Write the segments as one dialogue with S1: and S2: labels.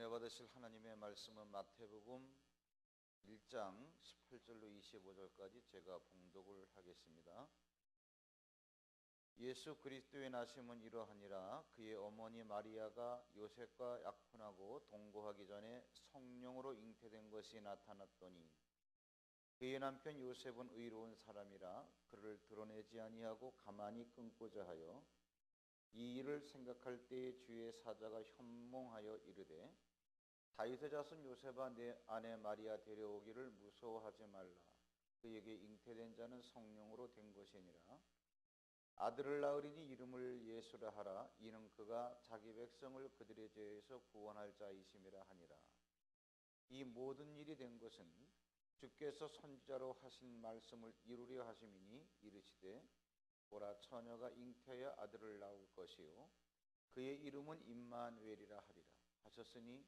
S1: 은혜 받으실 하나님의 말씀은 마태복음 1장 18절로 25절까지 제가 봉독을 하겠습니다. 예수 그리스도의 나심은 이러하니라. 그의 어머니 마리아가 요셉과 약혼하고 동거하기 전에 성령으로 잉태된 것이 나타났더니 그의 남편 요셉은 의로운 사람이라 그를 드러내지 아니하고 가만히 끊고자 하여 이 일을 생각할 때에 주의 사자가 현몽하여 이르되 다윗의 자손 요셉아 내 아내 마리아 데려오기를 무서워하지 말라. 그에게 잉태된 자는 성령으로 된 것이니라. 아들을 낳으리니 이름을 예수라 하라. 이는 그가 자기 백성을 그들의 죄에서 구원할 자이심이라 하니라. 이 모든 일이 된 것은 주께서 선지자로 하신 말씀을 이루려 하심이니 이르시되 보라 처녀가 잉태하여 아들을 낳을 것이요 그의 이름은 임마누엘이라 하리라 하셨으니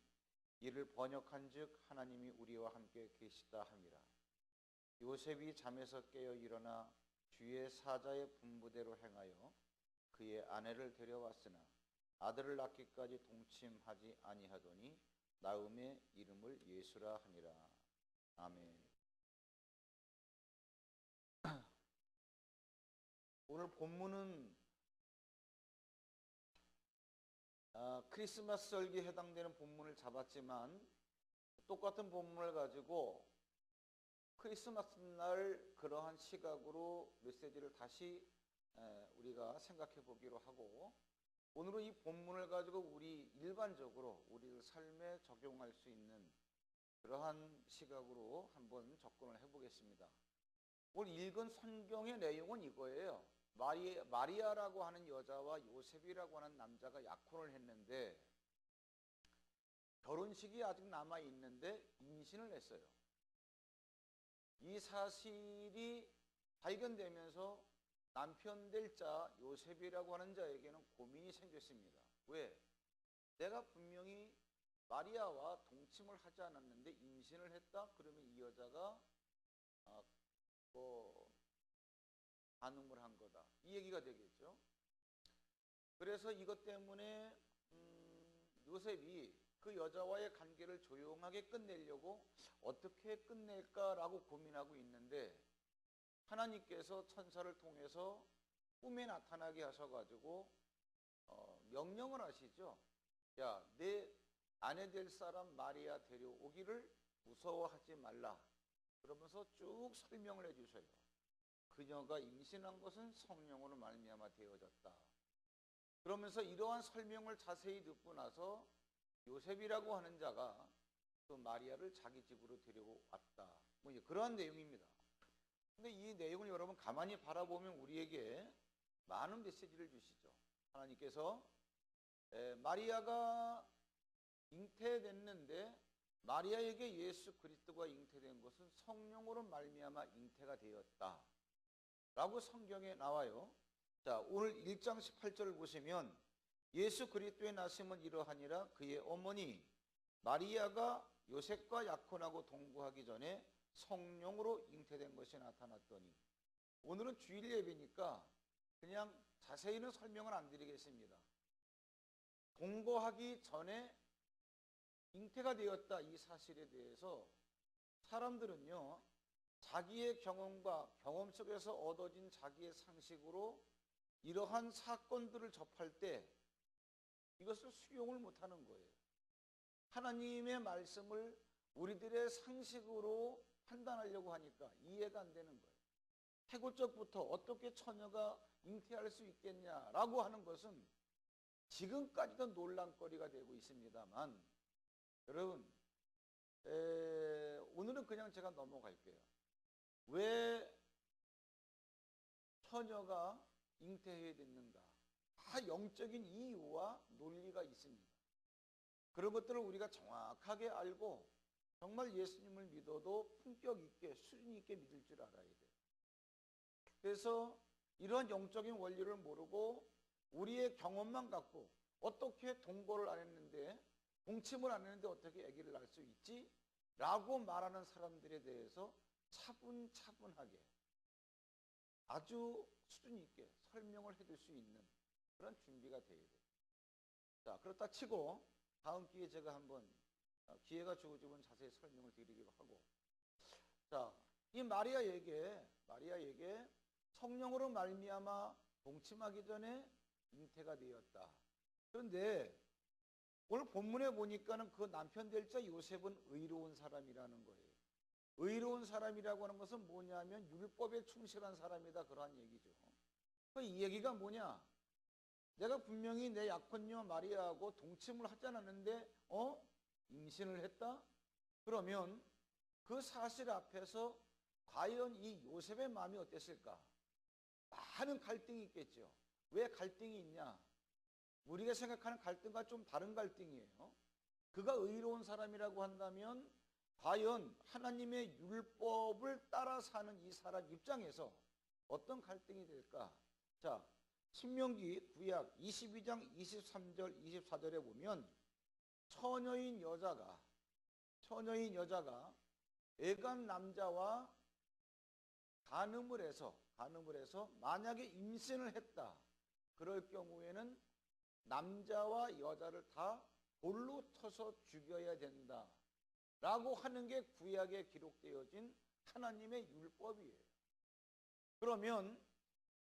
S1: 이를 번역한즉 하나님이 우리와 함께 계시다 함이라. 요셉이 잠에서 깨어 일어나 주의 사자의 분부대로 행하여 그의 아내를 데려왔으나 아들을 낳기까지 동침하지 아니하더니 나음의 이름을 예수라 하니라. 아멘. 오늘 본문은 크리스마스 절기에 해당되는 본문을 잡았지만 똑같은 본문을 가지고 크리스마스 날 그러한 시각으로 메시지를 다시 우리가 생각해 보기로 하고, 오늘은 이 본문을 가지고 우리 일반적으로 우리 삶에 적용할 수 있는 그러한 시각으로 한번 접근을 해보겠습니다. 오늘 읽은 성경의 내용은 이거예요. 마리아라고 하는 여자와 요셉이라고 하는 남자가 약혼을 했는데 결혼식이 아직 남아있는데 임신을 했어요. 이 사실이 발견되면서 남편 될 자 요셉이라고 하는 자에게는 고민이 생겼습니다. 왜? 내가 분명히 마리아와 동침을 하지 않았는데 임신을 했다? 그러면 이 여자가 간음을 한 거다, 이 얘기가 되겠죠. 그래서 이것 때문에 요셉이 그 여자와의 관계를 조용하게 끝내려고 어떻게 끝낼까라고 고민하고 있는데 하나님께서 천사를 통해서 꿈에 나타나게 하셔가지고 명령을 하시죠. 야, 내 아내 될 사람 마리아 데려오기를 무서워하지 말라. 그러면서 쭉 설명을 해주셔요. 그녀가 임신한 것은 성령으로 말미암아 되어졌다. 그러면서 이러한 설명을 자세히 듣고 나서 요셉이라고 하는 자가 그 마리아를 자기 집으로 데려왔다. 뭐 이제 그러한 내용입니다. 근데 이 내용을 여러분 가만히 바라보면 우리에게 많은 메시지를 주시죠. 하나님께서 마리아가 잉태됐는데 마리아에게 예수 그리스도가 잉태된 것은 성령으로 말미암아 잉태가 되었다 라고 성경에 나와요. 자, 오늘 1장 18절을 보시면 예수 그리스도의 나심은 이러하니라. 그의 어머니 마리아가 요셉과 약혼하고 동거하기 전에 성령으로 잉태된 것이 나타났더니, 오늘은 주일 예배니까 그냥 자세히는 설명을 안 드리겠습니다. 동거하기 전에 잉태가 되었다, 이 사실에 대해서 사람들은요 자기의 경험과 경험 속에서 얻어진 자기의 상식으로 이러한 사건들을 접할 때 이것을 수용을 못하는 거예요. 하나님의 말씀을 우리들의 상식으로 판단하려고 하니까 이해가 안 되는 거예요. 태고적부터 어떻게 처녀가 잉태할 수 있겠냐라고 하는 것은 지금까지도 논란거리가 되고 있습니다만, 여러분 오늘은 그냥 제가 넘어갈게요. 왜 처녀가 잉태해야 됐는가? 다 영적인 이유와 논리가 있습니다. 그런 것들을 우리가 정확하게 알고 정말 예수님을 믿어도 품격 있게 수준 있게 믿을 줄 알아야 돼요. 그래서 이런 영적인 원리를 모르고 우리의 경험만 갖고 어떻게 동거를 안 했는데, 동침을 안 했는데 어떻게 아기를 낳을 수 있지? 라고 말하는 사람들에 대해서 차분차분하게 아주 수준 있게 설명을 해줄 수 있는 그런 준비가 되어야 돼요. 자, 그렇다 치고 다음 기회에 제가 한번 기회가 주어지면 자세히 설명을 드리기로 하고. 자, 이 마리아에게 성령으로 말미암아 동침하기 전에 잉태가 되었다. 그런데 오늘 본문에 보니까는 그 남편 될 자 요셉은 의로운 사람이라는 거예요. 의로운 사람이라고 하는 것은 뭐냐면 율법에 충실한 사람이다, 그러한 얘기죠. 이 얘기가 뭐냐? 내가 분명히 내 약혼녀 마리아하고 동침을 하지 않았는데 임신을 했다? 그러면 그 사실 앞에서 과연 이 요셉의 마음이 어땠을까? 많은 갈등이 있겠죠. 왜 갈등이 있냐? 우리가 생각하는 갈등과 좀 다른 갈등이에요. 그가 의로운 사람이라고 한다면 과연 하나님의 율법을 따라 사는 이 사람 입장에서 어떤 갈등이 될까? 자, 신명기 구약 22장 23절 24절에 보면 처녀인 여자가 애간 남자와 간음을 해서 만약에 임신을 했다. 그럴 경우에는 남자와 여자를 다 돌로 쳐서 죽여야 된다. 라고 하는 게 구약에 기록되어진 하나님의 율법이에요. 그러면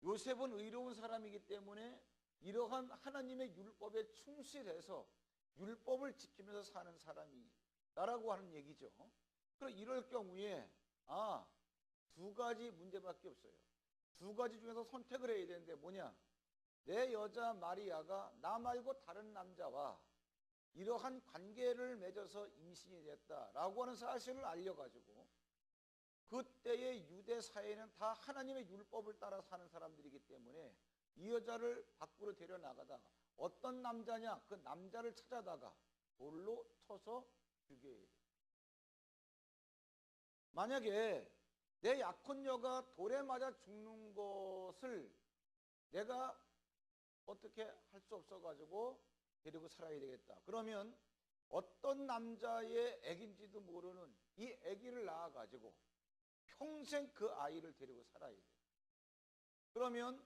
S1: 요셉은 의로운 사람이기 때문에 이러한 하나님의 율법에 충실해서 율법을 지키면서 사는 사람이다라고 하는 얘기죠. 그럼 이럴 경우에 두 가지 문제밖에 없어요. 두 가지 중에서 선택을 해야 되는데 뭐냐? 내 여자 마리아가 나 말고 다른 남자와 이러한 관계를 맺어서 임신이 됐다라고 하는 사실을 알려가지고 그때의 유대 사회는 다 하나님의 율법을 따라 사는 사람들이기 때문에 이 여자를 밖으로 데려나가다가 어떤 남자냐? 그 남자를 찾아다가 돌로 쳐서 죽여야 돼. 만약에 내 약혼녀가 돌에 맞아 죽는 것을 내가 어떻게 할 수 없어가지고 데리고 살아야 되겠다. 그러면 어떤 남자의 애기인지도 모르는 이 애기를 낳아가지고 평생 그 아이를 데리고 살아야 돼. 그러면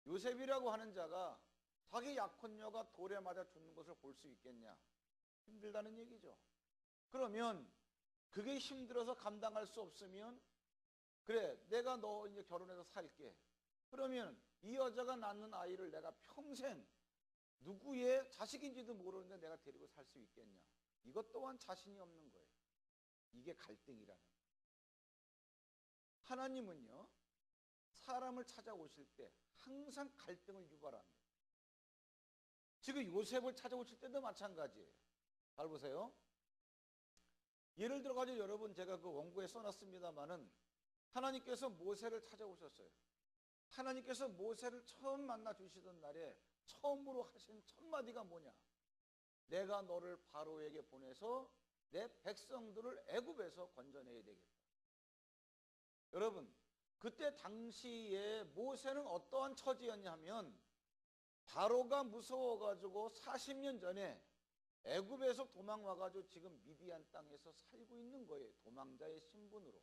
S1: 요셉이라고 하는 자가 자기 약혼녀가 돌에 맞아 죽는 것을 볼 수 있겠냐? 힘들다는 얘기죠. 그러면 그게 힘들어서 감당할 수 없으면 그래, 내가 너 이제 결혼해서 살게. 그러면 이 여자가 낳는 아이를 내가 평생 누구의 자식인지도 모르는데 내가 데리고 살 수 있겠냐? 이것 또한 자신이 없는 거예요. 이게 갈등이라는 거예요. 하나님은요, 사람을 찾아오실 때 항상 갈등을 유발합니다. 지금 요셉을 찾아오실 때도 마찬가지예요. 잘 보세요. 예를 들어가지고 여러분, 제가 그 원고에 써놨습니다마는 하나님께서 모세를 찾아오셨어요. 하나님께서 모세를 처음 만나 주시던 날에 처음으로 하신 첫 마디가 뭐냐? 내가 너를 바로에게 보내서 내 백성들을 애굽에서 건져내야 되겠다. 여러분, 그때 당시에 모세는 어떠한 처지였냐면 바로가 무서워가지고 40년 전에 애굽에서 도망와가지고 지금 미디안 땅에서 살고 있는 거예요. 도망자의 신분으로.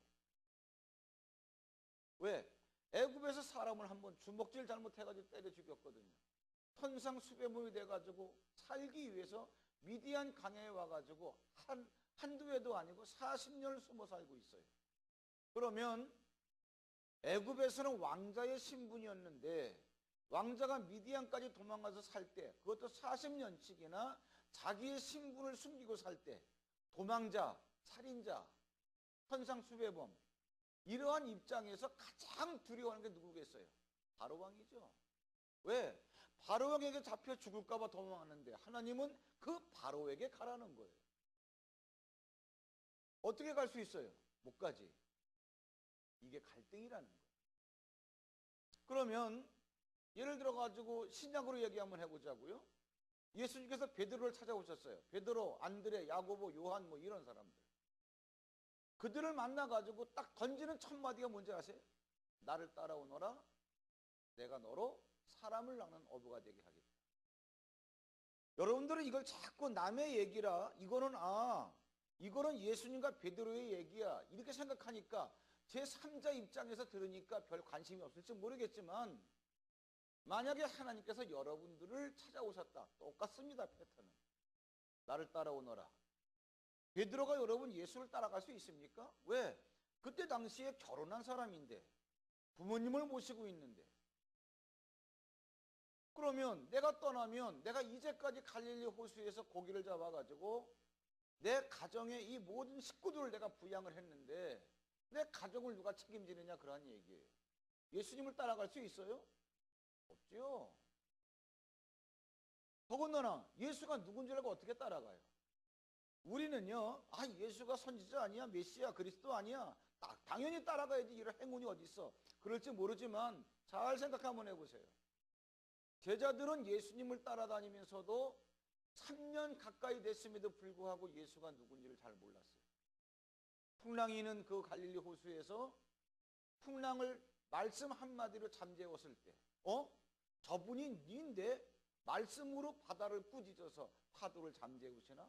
S1: 왜? 애굽에서 사람을 한번 주먹질 잘못해가지고 때려 죽였거든요. 천상수배물이 돼가지고 살기 위해서 미디안 강에 와가지고 한두 해도 아니고 40년을 숨어 살고 있어요. 그러면 애굽에서는 왕자의 신분이었는데 왕자가 미디안까지 도망가서 살 때 그것도 40년씩이나 자기의 신분을 숨기고 살 때 도망자, 살인자, 천상수배범 이러한 입장에서 가장 두려워하는 게 누구겠어요? 바로 왕이죠. 왜? 바로 왕에게 잡혀 죽을까 봐 도망하는데 하나님은 그 바로에게 가라는 거예요. 어떻게 갈 수 있어요? 못 가지. 이게 갈등이라는 거예요. 그러면 예를 들어 가지고 신약으로 얘기 한번 해보자고요. 예수님께서 베드로를 찾아오셨어요. 베드로, 안드레, 야고보, 요한 뭐 이런 사람들. 그들을 만나가지고 딱 던지는 첫 마디가 뭔지 아세요? 나를 따라오너라. 내가 너로 사람을 낳는 어부가 되게 하겠다. 여러분들은 이걸 자꾸 남의 얘기라 이거는 예수님과 베드로의 얘기야 이렇게 생각하니까 제3자 입장에서 들으니까 별 관심이 없을지 모르겠지만 만약에 하나님께서 여러분들을 찾아오셨다. 똑같습니다. 패턴은. 나를 따라오너라.
S2: 베드로가 여러분 예수를 따라갈 수 있습니까? 왜? 그때 당시에 결혼한 사람인데, 부모님을 모시고 있는데, 그러면 내가 떠나면 내가 이제까지 갈릴리 호수에서 고기를 잡아가지고 내 가정의 이 모든 식구들을 내가 부양을 했는데 내 가족을 누가 책임지느냐, 그런 얘기예요. 예수님을 따라갈 수 있어요? 없지요. 더군다나 예수가 누군지 알고 어떻게 따라가요? 우리는요, 예수가 선지자 아니야, 메시아, 그리스도 아니야, 당연히 따라가야지, 이런 행운이 어디 있어. 그럴지 모르지만 잘 생각 한번 해보세요. 제자들은 예수님을 따라다니면서도 3년 가까이 됐음에도 불구하고 예수가 누군지를 잘 몰랐어요. 풍랑이 있는 그 갈릴리 호수에서 풍랑을 말씀 한마디로 잠재웠을 때, 저분이 니인데 말씀으로 바다를 꾸짖어서 파도를 잠재우시나?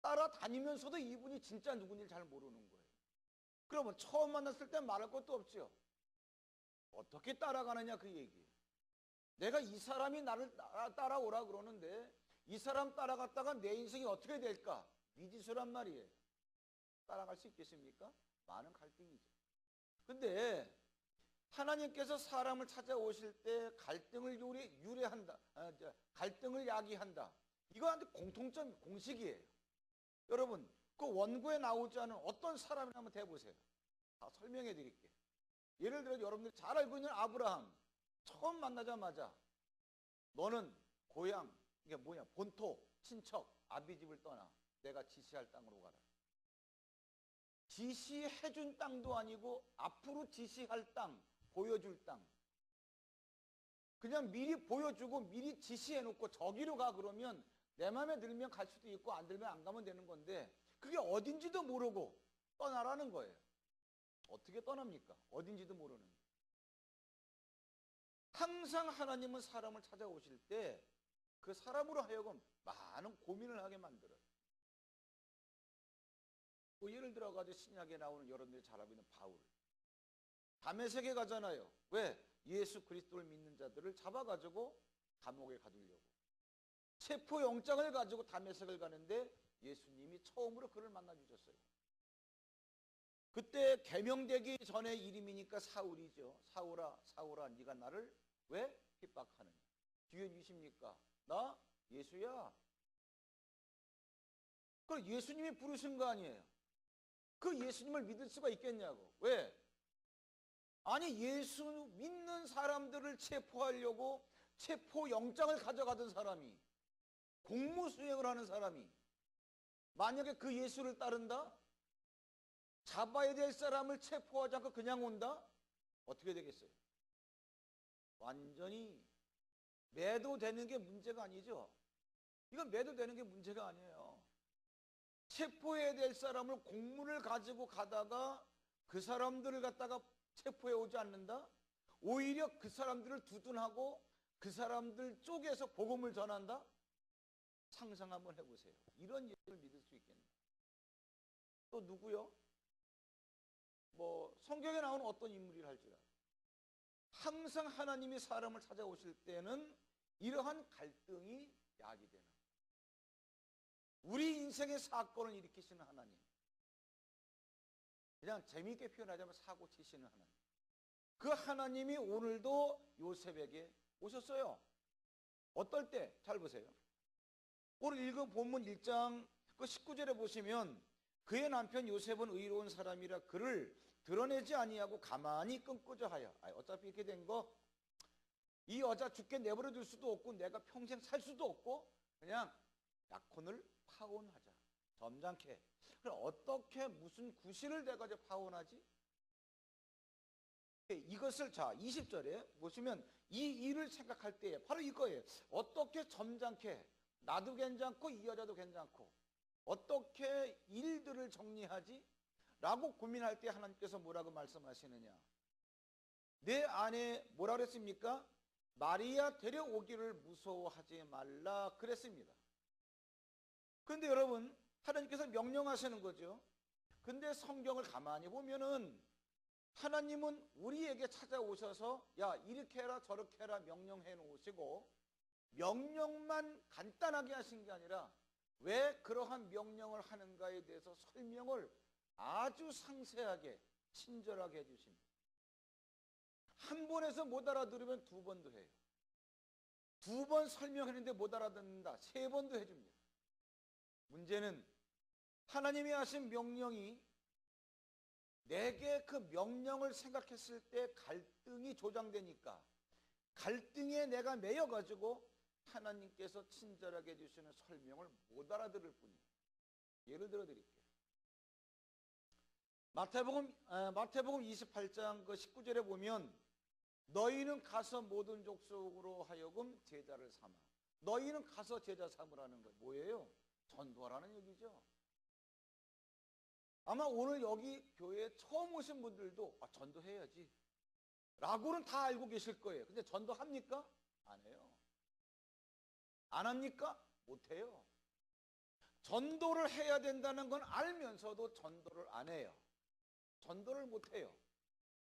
S2: 따라다니면서도 이분이 진짜 누군지를 잘 모르는 거예요. 그러면 처음 만났을 때 말할 것도 없죠. 어떻게 따라가느냐, 그 얘기예요. 내가 이 사람이 나를 따라오라 그러는데 이 사람 따라갔다가 내 인생이 어떻게 될까? 미지수란 말이에요. 따라갈 수 있겠습니까? 많은 갈등이죠. 근데 하나님께서 사람을 찾아오실 때 갈등을 유래한다, 갈등을 야기한다. 이거 공통점, 공식이에요. 여러분, 그 원고에 나오지 않은 어떤 사람이나 한번 대보세요. 다 설명해 드릴게요. 예를 들어 여러분들이 잘 알고 있는 아브라함, 처음 만나자마자 너는 고향, 이게 뭐냐, 본토, 친척, 아비 집을 떠나 내가 지시할 땅으로 가라. 지시해준 땅도 아니고 앞으로 지시할 땅, 보여줄 땅. 그냥 미리 보여주고 미리 지시해놓고 저기로 가 그러면 내 마음에 들면 갈 수도 있고 안 들면 안 가면 되는 건데 그게 어딘지도 모르고 떠나라는 거예요. 어떻게 떠납니까? 어딘지도 모르는. 항상 하나님은 사람을 찾아오실 때 그 사람으로 하여금 많은 고민을 하게 만들어요. 뭐 예를 들어가지고 신약에 나오는 여러분들이 잘 알고 있는 바울, 다메섹에 가잖아요. 왜? 예수 그리스도를 믿는 자들을 잡아가지고 감옥에 가두려고. 체포영장을 가지고 다메섹을 가는데 예수님이 처음으로 그를 만나주셨어요. 그때 계명되기 전의 이름이니까 사울이죠. 사울아, 사울아, 네가 나를 왜 핍박하느냐? 뒤에 누구십니까? 나 예수야. 그걸 예수님이 부르신 거 아니에요. 그 예수님을 믿을 수가 있겠냐고. 왜? 아니, 예수 믿는 사람들을 체포하려고 체포영장을 가져가던 사람이, 공무수행을 하는 사람이 만약에 그 예수를 따른다? 잡아야 될 사람을 체포하지 않고 그냥 온다? 어떻게 되겠어요? 완전히 매도되는 게 문제가 아니죠. 이건 매도되는 게 문제가 아니에요. 체포해야 될 사람을 공문을 가지고 가다가 그 사람들을 갖다가 체포해 오지 않는다? 오히려 그 사람들을 두둔하고 그 사람들 쪽에서 복음을 전한다? 상상 한번 해보세요. 이런 예수를 믿을 수 있겠나? 또 누구요? 뭐 성경에 나오는 어떤 인물이라 할지라도 항상 하나님이 사람을 찾아오실 때는 이러한 갈등이 야기되는, 우리 인생의 사건을 일으키시는 하나님, 그냥 재미있게 표현하자면 사고 치시는 하나님, 그 하나님이 오늘도 요셉에게 오셨어요. 어떨 때? 잘 보세요. 오늘 읽은 본문 1장 그 19절에 보시면 그의 남편 요셉은 의로운 사람이라 그를 드러내지 아니하고 가만히 끈꾸져 하여, 어차피 이렇게 된 거 이 여자 죽게 내버려 둘 수도 없고 내가 평생 살 수도 없고 그냥 약혼을 파혼하자, 점잖게. 그럼 어떻게 무슨 구실을 대가지고 파혼하지? 이것을, 자 20절에 보시면 이 일을 생각할 때 바로 이거예요. 어떻게 점잖게, 나도 괜찮고 이 여자도 괜찮고 어떻게 일들을 정리하지? 라고 고민할 때 하나님께서 뭐라고 말씀하시느냐? 내 아내 뭐라 그랬습니까? 마리아 데려오기를 무서워하지 말라 그랬습니다. 그런데 여러분, 하나님께서 명령하시는 거죠. 근데 성경을 가만히 보면은 하나님은 우리에게 찾아오셔서 야, 이렇게 해라 저렇게 해라 명령해 놓으시고 명령만 간단하게 하신 게 아니라 왜 그러한 명령을 하는가에 대해서 설명을 아주 상세하게 친절하게 해주십니다. 한 번에서 못 알아들으면 두 번도 해요. 두 번 설명했는데 못 알아듣는다. 세 번도 해줍니다. 문제는 하나님이 하신 명령이 내게 그 명령을 생각했을 때 갈등이 조장되니까 갈등에 내가 매여가지고 하나님께서 친절하게 해주시는 설명을 못 알아들을 뿐이에요. 예를 들어 드릴게요. 마태복음 28장 그 19절에 보면 너희는 가서 모든 족속으로 하여금 제자를 삼아. 너희는 가서 제자 삼으라는 거 뭐예요? 전도하라는 얘기죠. 아마 오늘 여기 교회에 처음 오신 분들도 전도해야지 라고는 다 알고 계실 거예요. 근데 전도합니까? 안 해요. 안 합니까? 못 해요. 전도를 해야 된다는 건 알면서도 전도를 안 해요. 전도를 못 해요.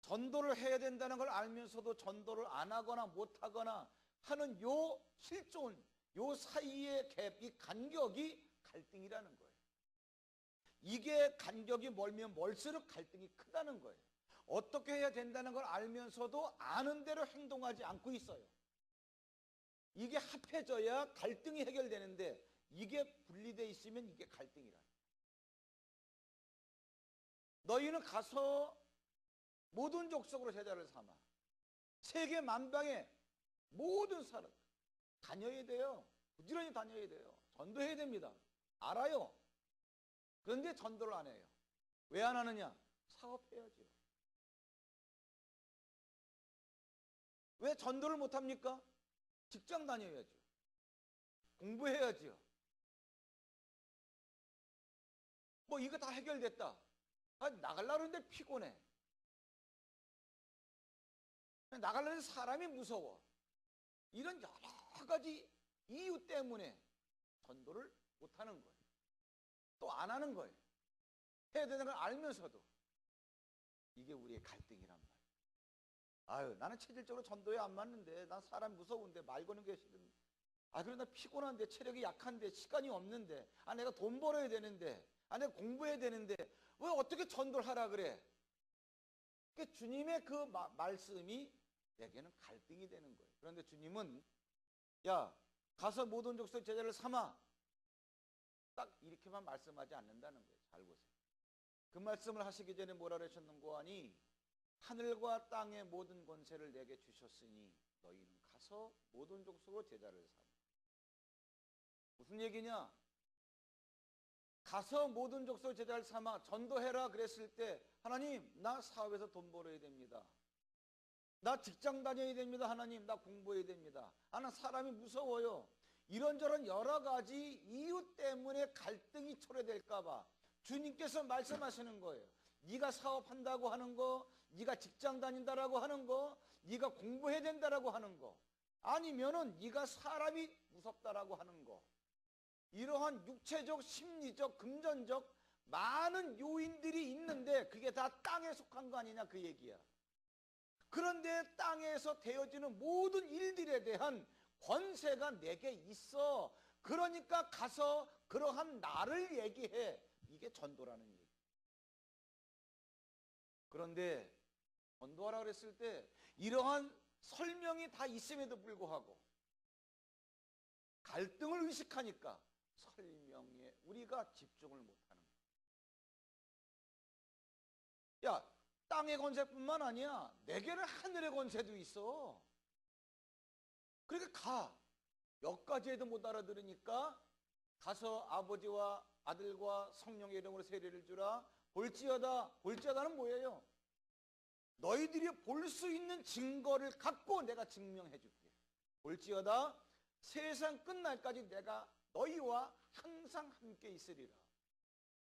S2: 전도를 해야 된다는 걸 알면서도 전도를 안 하거나 못 하거나 하는 요 실존, 요 사이의 갭, 이 간격이 갈등이라는 거예요. 이게 간격이 멀면 멀수록 갈등이 크다는 거예요. 어떻게 해야 된다는 걸 알면서도 아는 대로 행동하지 않고 있어요. 이게 합해져야 갈등이 해결되는데 이게 분리되어 있으면 이게 갈등이라는 거예요. 너희는 가서 모든 족속으로 제자를 삼아. 세계 만방에 모든 사람 다녀야 돼요. 부지런히 다녀야 돼요. 전도해야 됩니다. 알아요. 그런데 전도를 안 해요. 왜 안 하느냐? 사업해야죠. 왜 전도를 못 합니까? 직장 다녀야죠. 공부해야죠. 뭐 이거 다 해결됐다. 나가려고 하는데 피곤해. 나가려는 사람이 무서워. 이런 여러 가지 이유 때문에 전도를 못하는 거예요. 또 안 하는 거예요. 해야 되는 걸 알면서도. 이게 우리의 갈등이란 말이에요. 아유, 나는 체질적으로 전도에 안 맞는데, 난 사람 무서운데, 말 거는 게 싫은데, 그래 나 피곤한데, 체력이 약한데, 시간이 없는데, 내가 돈 벌어야 되는데, 내가 공부해야 되는데, 왜 어떻게 전도를 하라 그래? 그러니까 주님의 그 말씀이 내게는 갈등이 되는 거예요. 그런데 주님은 야, 가서 모든 족속 제자를 삼아. 딱 이렇게만 말씀하지 않는다는 거예요. 잘 보세요. 그 말씀을 하시기 전에 뭐라 그러셨는고 하니 하늘과 땅의 모든 권세를 내게 주셨으니 너희는 가서 모든 족속으로 제자를 삼아. 무슨 얘기냐? 가서 모든 족속 제자를 삼아 전도해라 그랬을 때 하나님 나 사업에서 돈 벌어야 됩니다. 나 직장 다녀야 됩니다. 하나님 나 공부해야 됩니다. 나 사람이 무서워요. 이런저런 여러 가지 이유 때문에 갈등이 초래될까 봐 주님께서 말씀하시는 거예요. 네가 사업한다고 하는 거, 네가 직장 다닌다라고 하는 거, 네가 공부해야 된다라고 하는 거, 아니면은 네가 사람이 무섭다라고 하는 거, 이러한 육체적, 심리적, 금전적 많은 요인들이 있는데 그게 다 땅에 속한 거 아니냐 그 얘기야. 그런데 땅에서 되어지는 모든 일들에 대한 권세가 내게 있어. 그러니까 가서 그러한 나를 얘기해. 이게 전도라는 얘기. 그런데 전도하라 그랬을 때 이러한 설명이 다 있음에도 불구하고 갈등을 의식하니까 설명에 우리가 집중을 못하는 거야. 야, 땅의 권세뿐만 아니야. 내게는 하늘의 권세도 있어. 그러니까 가. 몇 가지 해도 못 알아들으니까 가서 아버지와 아들과 성령의 이름으로 세례를 주라. 볼지어다. 볼지어다는 뭐예요? 너희들이 볼 수 있는 증거를 갖고 내가 증명해 줄게. 볼지어다. 세상 끝날까지 내가 너희와 항상 함께 있으리라.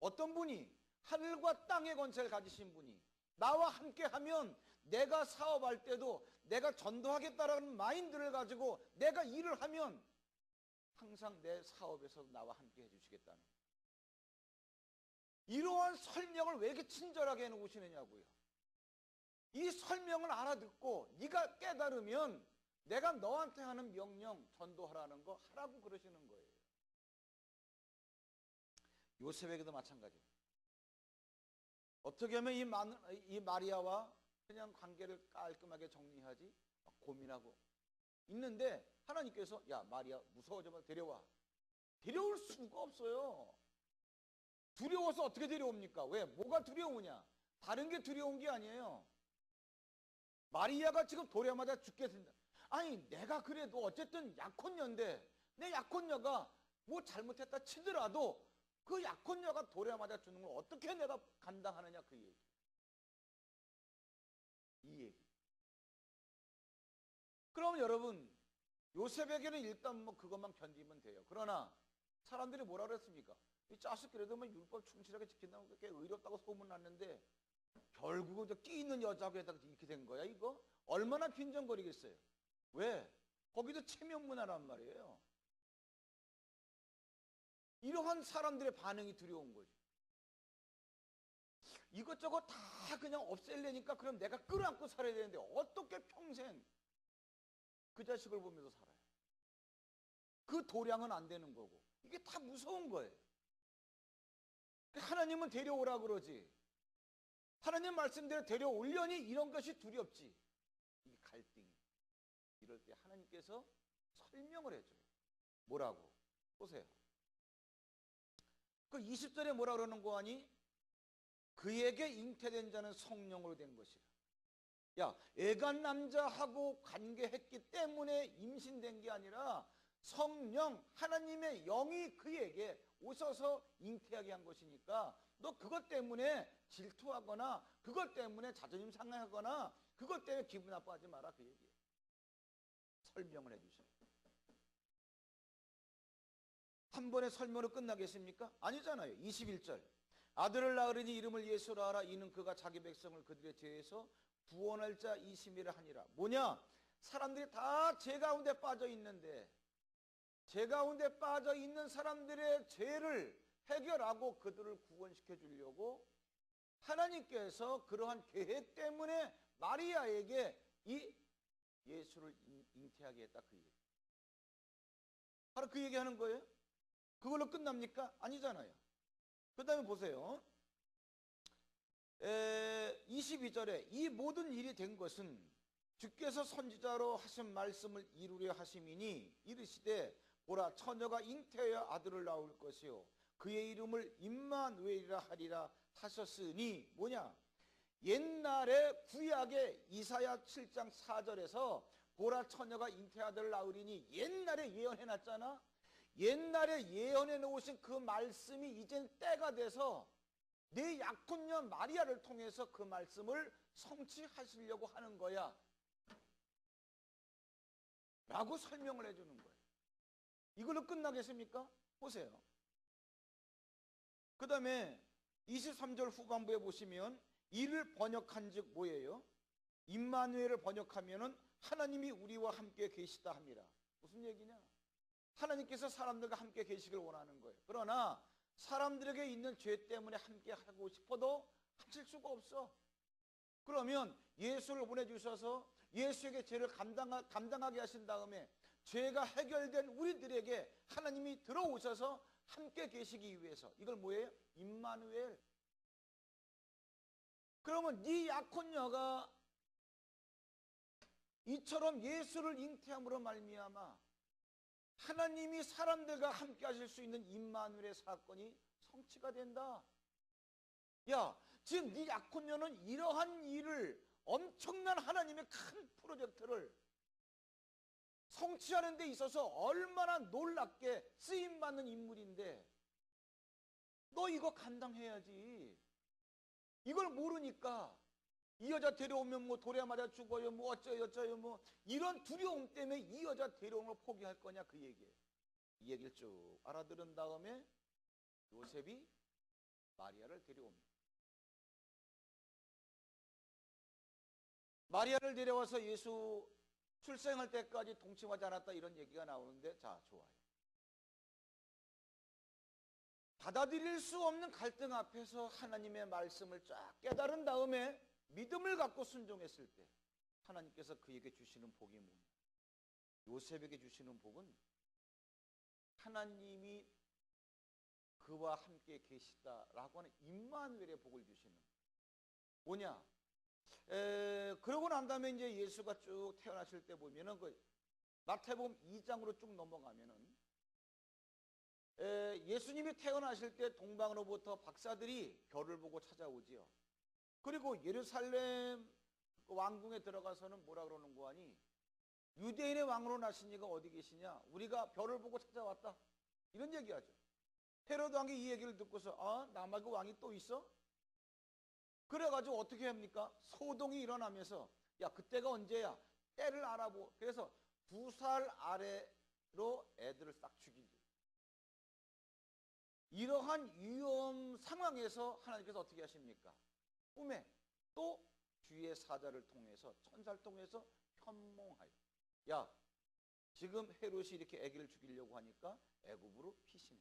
S2: 어떤 분이 하늘과 땅의 권세를 가지신 분이 나와 함께 하면 내가 사업할 때도 내가 전도하겠다라는 마인드를 가지고 내가 일을 하면 항상 내 사업에서 나와 함께 해주시겠다는 거예요. 이러한 설명을 왜 이렇게 친절하게 해놓으시느냐고요. 이 설명을 알아듣고 네가 깨달으면 내가 너한테 하는 명령 전도하라는 거 하라고 그러시는 거예요. 요셉에게도 마찬가지예요. 어떻게 하면 이 마리아와 그냥 관계를 깔끔하게 정리하지 고민하고 있는데 하나님께서 야 마리아 무서워져 봐 데려와. 데려올 수가 없어요. 두려워서 어떻게 데려옵니까? 왜? 뭐가 두려우냐? 다른 게 두려운 게 아니에요. 마리아가 지금 도래마다 죽겠습니다. 아니 내가 그래도 어쨌든 약혼녀인데 내 약혼녀가 뭐 잘못했다 치더라도 그 약혼녀가 도래마다 주는 걸 어떻게 내가 감당하느냐 그 얘기. 이 얘기. 그럼 여러분 요셉에게는 일단 뭐 그것만 견디면 돼요. 그러나 사람들이 뭐라 그랬습니까? 이 자식 그래도 뭐 율법 충실하게 지킨다고 그렇게 의롭다고 소문났는데 결국은 저 끼 있는 여자하고 이렇게 된 거야 이거? 얼마나 빈정거리겠어요. 왜? 거기도 체면문화란 말이에요. 이러한 사람들의 반응이 두려운 거죠. 이것저것 다 그냥 없앨래니까 그럼 내가 끌어안고 살아야 되는데 어떻게 평생 그 자식을 보면서 살아요. 그 도량은 안 되는 거고 이게 다 무서운 거예요. 하나님은 데려오라 그러지. 하나님 말씀대로 데려오려니 이런 것이 두렵지. 이 갈등이. 이럴 때 하나님께서 설명을 해줘요. 뭐라고? 보세요. 그 20절에 뭐라 그러는 거 아니? 그에게 잉태된 자는 성령으로 된 것이라. 야, 애간 남자하고 관계했기 때문에 임신된 게 아니라 성령, 하나님의 영이 그에게 오셔서 잉태하게 한 것이니까 너 그것 때문에 질투하거나 그것 때문에 자존심 상하거나 그것 때문에 기분 나빠하지 마라 그 얘기예요. 설명을 해주셔요. 한 번에 설명으로 끝나겠습니까? 아니잖아요. 21절. 아들을 낳으리니 이름을 예수라 하라. 이는 그가 자기 백성을 그들의 죄에서 구원할 자 이심이라 하니라. 뭐냐? 사람들이 다 죄 가운데 빠져 있는데 죄 가운데 빠져 있는 사람들의 죄를 해결하고 그들을 구원시켜 주려고 하나님께서 그러한 계획 때문에 마리아에게 이 예수를 잉태하게 했다 그 얘기. 바로 그 얘기하는 거예요. 그걸로 끝납니까? 아니잖아요. 그 다음에 보세요. 22절에 이 모든 일이 된 것은 주께서 선지자로 하신 말씀을 이루려 하심이니 이르시되 보라 처녀가 잉태하여 아들을 낳을 것이요 그의 이름을 임마누엘이라 하리라 하셨으니 뭐냐? 옛날에 구약의 이사야 7장 4절에서 보라 처녀가 잉태 아들을 낳으리니 옛날에 예언해놨잖아. 옛날에 예언해 놓으신 그 말씀이 이젠 때가 돼서 내 약혼녀 마리아를 통해서 그 말씀을 성취하시려고 하는 거야 라고 설명을 해주는 거예요. 이걸로 끝나겠습니까? 보세요. 그 다음에 23절 후반부에 보시면 이를 번역한 즉 뭐예요? 임마누엘을 번역하면은 하나님이 우리와 함께 계시다 합니다. 무슨 얘기냐? 하나님께서 사람들과 함께 계시길 원하는 거예요. 그러나 사람들에게 있는 죄 때문에 함께 하고 싶어도 하실 수가 없어. 그러면 예수를 보내주셔서 예수에게 죄를 감당하게 하신 다음에 죄가 해결된 우리들에게 하나님이 들어오셔서 함께 계시기 위해서 이걸 뭐예요? 임마누엘. 그러면 네 약혼녀가 이처럼 예수를 잉태함으로 말미암아 하나님이 사람들과 함께 하실 수 있는 임마누엘의 사건이 성취가 된다. 야, 지금 네 약혼녀는 이러한 일을 엄청난 하나님의 큰 프로젝트를 성취하는 데 있어서 얼마나 놀랍게 쓰임받는 인물인데 너 이거 감당해야지. 이걸 모르니까 이 여자 데려오면 뭐 돌에 맞아 죽어요 뭐 어쩌요 뭐 이런 두려움 때문에 이 여자 데려오는 걸 포기할 거냐 그 얘기예요. 이 얘기를 쭉 알아들은 다음에 요셉이 마리아를 데려옵니다. 마리아를 데려와서 예수 출생할 때까지 동침하지 않았다 이런 얘기가 나오는데 자 좋아요. 받아들일 수 없는 갈등 앞에서 하나님의 말씀을 쫙 깨달은 다음에 믿음을 갖고 순종했을 때 하나님께서 그에게 주시는 복이 뭡니까? 요셉에게 주시는 복은 하나님이 그와 함께 계시다라고 하는 임마누엘의 복을 주시는 뭐냐? 그러고 난 다음에 이제 예수가 쭉 태어나실 때 보면은 그 마태복음 2장으로 쭉 넘어가면은 예수님이 태어나실 때 동방으로부터 박사들이 별을 보고 찾아오지요. 그리고 예루살렘 그 왕궁에 들어가서는 뭐라 그러는 거 아니? 유대인의 왕으로 나신 이가 어디 계시냐? 우리가 별을 보고 찾아왔다. 이런 얘기하죠. 헤로드 왕이 이 얘기를 듣고서 남아그 왕이 또 있어? 그래가지고 어떻게 합니까? 소동이 일어나면서 야 그때가 언제야? 때를 알아보. 그래서 2살 아래로 애들을 싹 죽이죠. 이러한 위험 상황에서 하나님께서 어떻게 하십니까? 꿈에 또 주의 사자를 통해서 천사를 통해서 현몽하여 야 지금 헤롯이 이렇게 아기를 죽이려고 하니까 애굽으로 피신해.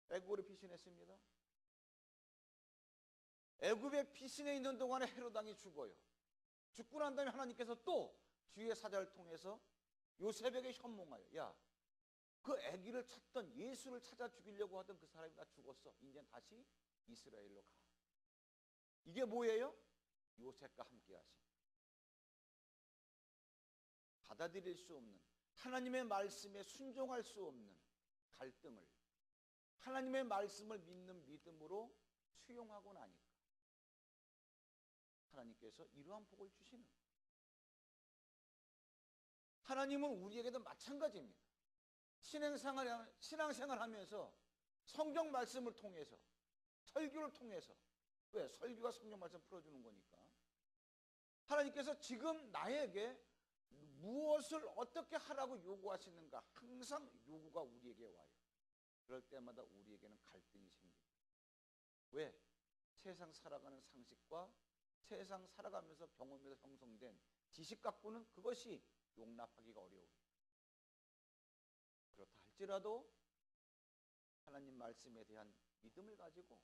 S2: 애굽으로 피신했습니다. 애굽에 피신해 있는 동안에 헤롯 왕이 죽어요. 죽고 난 다음에 하나님께서 또 주의 사자를 통해서 요셉에게 현몽하여 야 그 아기를 찾던 예수를 찾아 죽이려고 하던 그 사람이 다 죽었어. 이제 다시 이스라엘로 가. 이게 뭐예요? 요셉과 함께 하신 받아들일 수 없는 하나님의 말씀에 순종할 수 없는 갈등을 하나님의 말씀을 믿는 믿음으로 수용하고 나니까 하나님께서 이러한 복을 주시는 거예요. 하나님은 우리에게도 마찬가지입니다. 신앙생활 하면서 성경 말씀을 통해서 설교를 통해서 왜? 설교가 성경 말씀 풀어주는 거니까 하나님께서 지금 나에게 무엇을 어떻게 하라고 요구하시는가 항상 요구가 우리에게 와요. 그럴 때마다 우리에게는 갈등이 생깁니다. 왜? 세상 살아가는 상식과 세상 살아가면서 경험에서 형성된 지식 갖고는 그것이 용납하기가 어려워요. 그렇다 할지라도 하나님 말씀에 대한 믿음을 가지고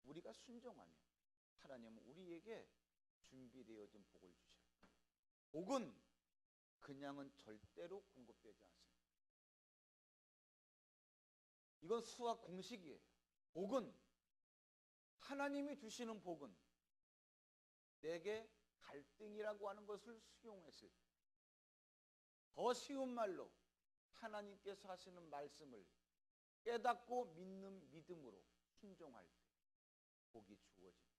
S2: 우리가 순종하면 하나님은 우리에게 준비되어진 복을 주셔요. 복은 그냥은 절대로 공급되지 않습니다. 이건 수학 공식이에요. 복은 하나님이 주시는 복은 내게 갈등이라고 하는 것을 수용했을 때 더 쉬운 말로 하나님께서 하시는 말씀을 깨닫고 믿는 믿음으로 순종할 때 복이 주어집니다.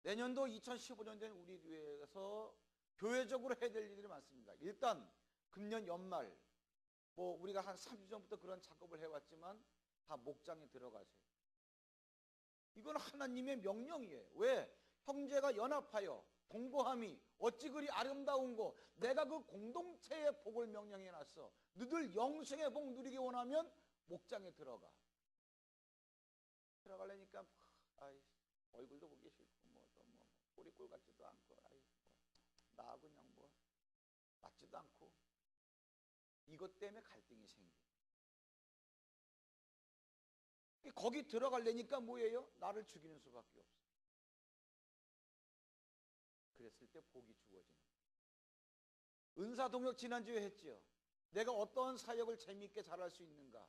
S2: 내년도 2015년도에는 우리 교회에서 교회적으로 해야 될 일들이 많습니다. 일단 금년 연말 우리가 한 3주 전부터 그런 작업을 해왔지만 다 목장에 들어가세요. 이건 하나님의 명령이에요. 왜? 형제가 연합하여 동거함이 어찌 그리 아름다운 거 내가 그 공동체의 복을 명령해놨어. 너희들 영생의 복 누리기 원하면 목장에 들어가려니까 얼굴도 보기 싫고 꼬리꼴 같지도 않고 나 그냥 맞지도 않고 이것 때문에 갈등이 생겨. 거기 들어가려니까 뭐예요? 나를 죽이는 수밖에 없어. 그랬을 때 복이 주어지는 거예요. 은사동역 지난주에 했죠. 내가 어떤 사역을 재미있게 잘할 수 있는가.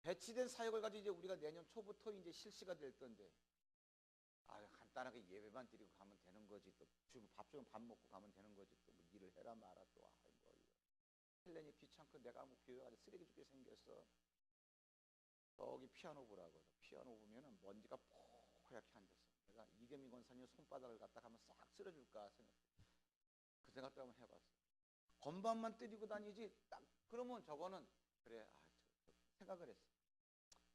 S2: 배치된 사역을 가지고 이제 우리가 내년 초부터 이제 실시가 될 건데 간단하게 예배만 드리고 가면 되는 거지. 또 밥 주면 밥 먹고 가면 되는 거지. 또 일을 해라 마라 또 헬렌이 귀찮고 내가 교회 가서 쓰레기 죽게 생겼어. 저기 피아노 보라고. 피아노 보면은 먼지가 뽀얗게 앉았어. 내가 이겸희 권사님 손바닥을 갖다 하면 싹 쓸어줄까 생각해. 그 생각도 한번 해봤어. 건반만 때리고 다니지 딱 그러면 저거는 그래 생각을 했어.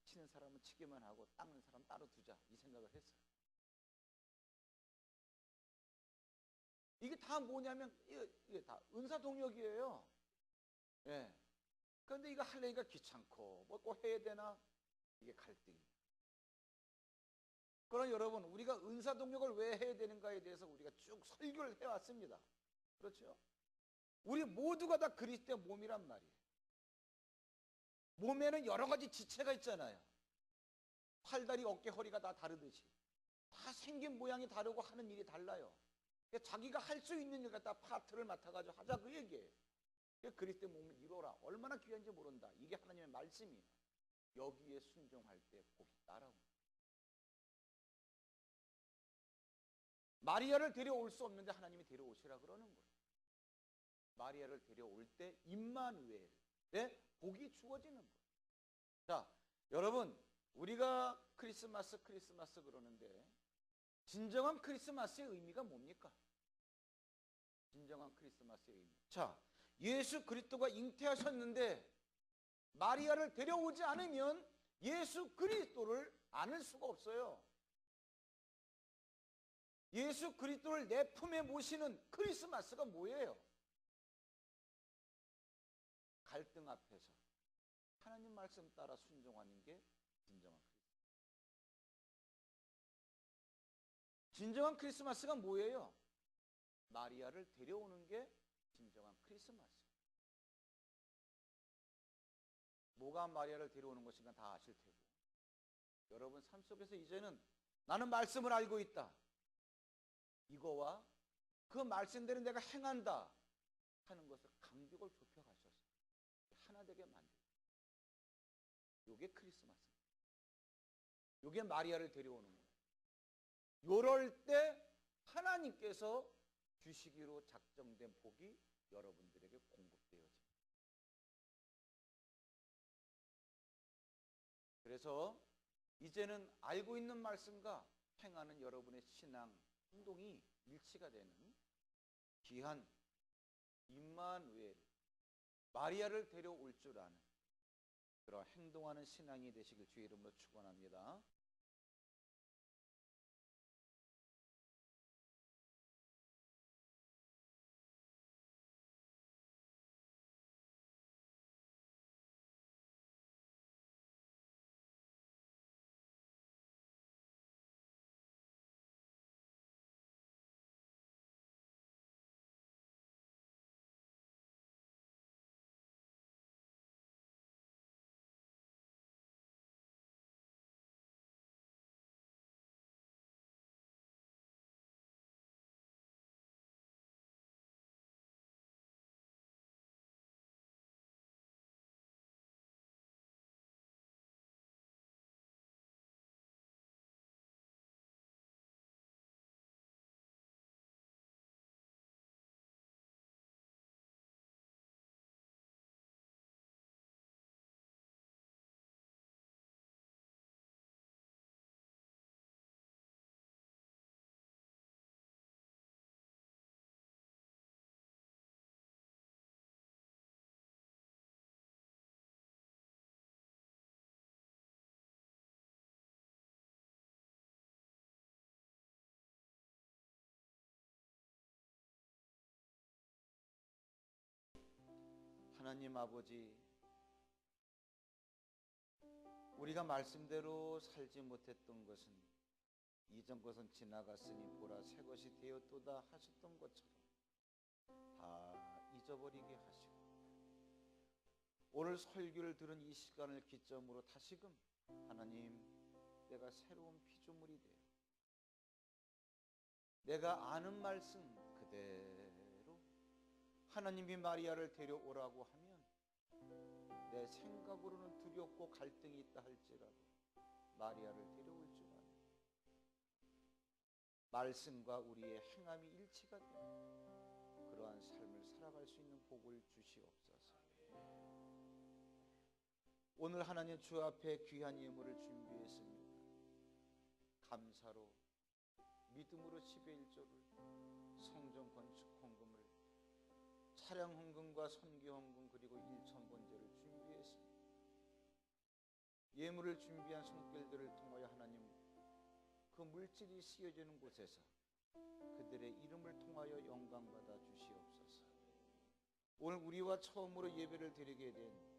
S2: 치는 사람은 치기만 하고 닦는 사람 따로 두자 이 생각을 했어요. 이게 다 뭐냐면 이게 다 은사동역이에요. 예. 그런데 이거 하려니까 귀찮고 꼭 해야 되나 이게 갈등이에요. 그러나 여러분 우리가 은사동역을 왜 해야 되는가에 대해서 우리가 쭉 설교를 해왔습니다. 그렇죠? 우리 모두가 다 그리스도의 몸이란 말이에요. 몸에는 여러 가지 지체가 있잖아요. 팔다리 어깨 허리가 다 다르듯이 다 생긴 모양이 다르고 하는 일이 달라요. 자기가 할 수 있는 일 갖다 파트를 맡아가지고 하자 그 얘기예요. 그리스도의 몸을 이루어라. 얼마나 귀한지 모른다. 이게 하나님의 말씀이에요. 여기에 순종할 때 복이 따라옵니다. 마리아를 데려올 수 없는데 하나님이 데려오시라 그러는 거예요. 마리아를 데려올 때 임마누엘의 복이 주어지는 거예요. 자, 여러분, 우리가 크리스마스 그러는데 진정한 크리스마스의 의미가 뭡니까? 진정한 크리스마스의 의미. 자, 예수 그리스도가 잉태하셨는데 마리아를 데려오지 않으면 예수 그리스도를 안을 수가 없어요. 예수 그리스도를 내 품에 모시는 크리스마스가 뭐예요? 갈등 앞에서 하나님 말씀 따라 순종하는 게 진정한 크리스마스. 진정한 크리스마스가 뭐예요? 마리아를 데려오는 게 진정한 크리스마스. 뭐가 마리아를 데려오는 것인가 다 아실 테고, 여러분 삶 속에서 이제는 나는 말씀을 알고 있다, 이거와 그 말씀대로 내가 행한다 하는 것을 간격을 좁혀가셔서 하나 되게 만들고, 요게 크리스마스입니다. 요게 마리아를 데려오는 거예요. 요럴 때 하나님께서 주시기로 작정된 복이 여러분들에게 공급되어집니다. 그래서 이제는 알고 있는 말씀과 행하는 여러분의 신앙 행동이 일치가 되는 귀한 임마누엘, 마리아를 데려올 줄 아는 그런 행동하는 신앙이 되시길 주의 이름으로 축원합니다. 하나님 아버지, 우리가 말씀대로 살지 못했던 것은 이전 것은 지나갔으니 보라 새 것이 되었도다 하셨던 것처럼 다 잊어버리게 하시고, 오늘 설교를 들은 이 시간을 기점으로 다시금 하나님, 내가 새로운 피조물이 되어 내가 아는 말씀 그대로 하나님이 마리아를 데려오라고 하면 내 생각으로는 두렵고 갈등이 있다 할지라도 마리아를 데려올 줄 아는 말씀과 우리의 행함이 일치가 되는 그러한 삶을 살아갈 수 있는 복을 주시옵소서. 오늘 하나님 주 앞에 귀한 예물을 준비했습니다. 감사로 믿음으로 11조를 성전 건축 헌금을, 차량 헌금과 선교 헌금, 그리고 일천 번제를 준비했습니다. 예물을 준비한 손길들을 통하여 하나님, 그 물질이 씌어지는 곳에서 그들의 이름을 통하여 영광받아 주시옵소서. 오늘 우리와 처음으로 예배를 드리게 된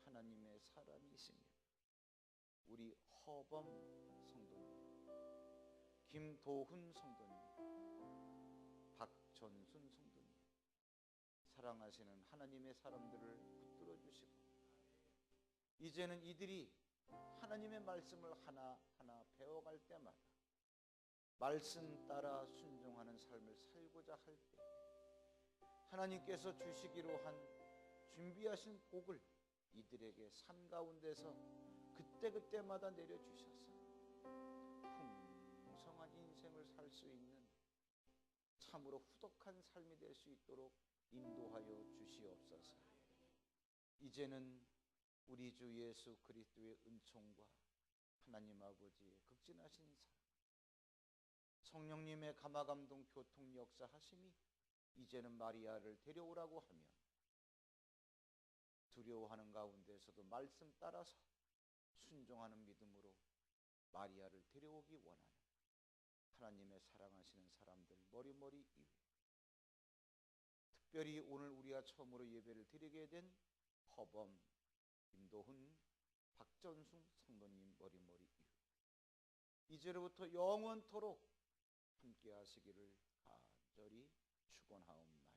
S2: 하나님의 사람이 있습니다. 우리 허범 성도님, 김도훈 성도님, 박전순 성도님, 사랑하시는 하나님의 사람들을 붙들어 주시고, 이제는 이들이 하나님의 말씀을 하나하나 배워갈 때마다 말씀 따라 순종하는 삶을 살고자 할 때 하나님께서 주시기로 한
S1: 준비하신 복을 이들에게 삶 가운데서 그때그때마다 내려주셔서 풍성한 인생을 살 수 있는 참으로 후덕한 삶이 될 수 있도록 인도하여 주시옵소서. 이제는 우리 주 예수 그리스도의 은총과 하나님 아버지의 극진하신 사랑, 성령님의 감화감동 교통 역사하심이 이제는 마리아를 데려오라고 하면 두려워하는 가운데서도 말씀 따라서 순종하는 믿음으로 마리아를 데려오기 원하는 하나님의 사랑하시는 사람들 머리머리 이외, 특별히 오늘 우리가 처음으로 예배를 드리게 된 허범, 김도훈, 박전숭 성도님 머리머리 이외, 이제로부터 영원토록 함께 하시기를 간절히 축원하옵나이다.